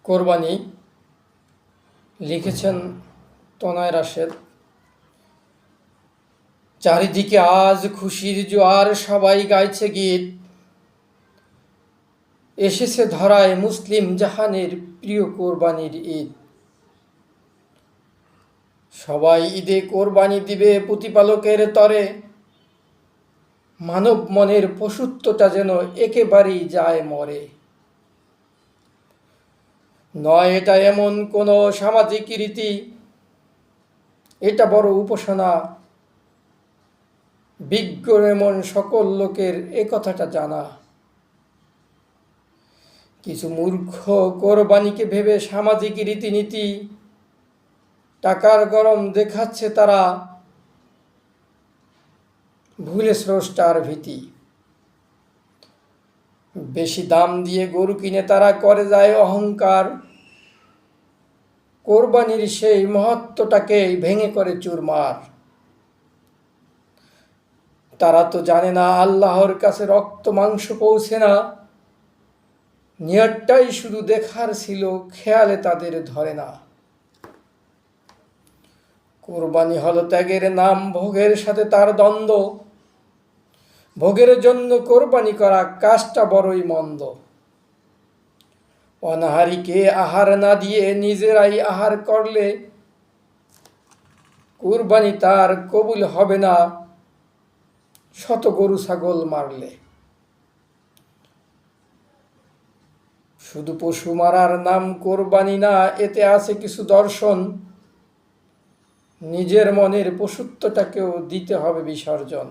কোরবানি লিখেছেন তনয় রাশেদ। চারিদিকে আজ খুশির জোয়ার, সবাই গাইছে গীত। এসেছে ধরায় মুসলিম জাহানের প্রিয় কোরবানির ঈদ। সবাই ঈদে কোরবানি দিবে প্রতিপালকের তরে। মানব মনের পশুত্বটা যেন একেবারেই যায় মরে। নয় এটা এমন কোনো সামাজিক রীতি, এটা বড় উপাসনা। বিজ্ঞ এমন সকল লোকের এ কথাটা জানা। কিছু মূর্খ কোরবানিকে ভেবে সামাজিক রীতিনীতি, টাকার গরম দেখাচ্ছে তারা, ভুলে স্রষ্টার ভীতি। বেশি দাম দিয়ে গরু কিনে তারা করে যায় অহংকার। কোরবানির সেই মহত্বটাকে ভেঙে করে চুরমার। তারা তো জানে না আল্লাহর কাছে রক্ত মাংস পৌঁছে না। নিয়তটাই শুধু দেখার ছিল, খেয়ালে তাদের ধরে না। কোরবানি হলো ত্যাগের নাম, ভোগের সাথে তার দ্বন্দ্ব। ভোগের জন্য কোরবানি করা কাজটা বড়ই মন্দ। অনাহারীকে আহার না দিয়ে নিজেরাই আহার করলে কোরবানি তার কবুল হবে না, শত গরু ছাগল মারলে। শুধু পশু মারার নাম কোরবানি না, এতে আছে কিছু দর্শন। নিজের মনের পশুত্বটাকেও দিতে হবে বিসর্জন।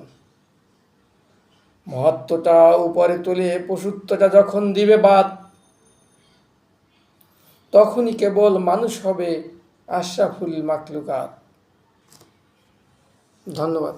মহত্বটা উপরে তুলে পশুত্বটা যখন দিবে বাদ, তখনই কেবল মানুষ হবে আশরাফুল মাখলুকাত। ধন্যবাদ।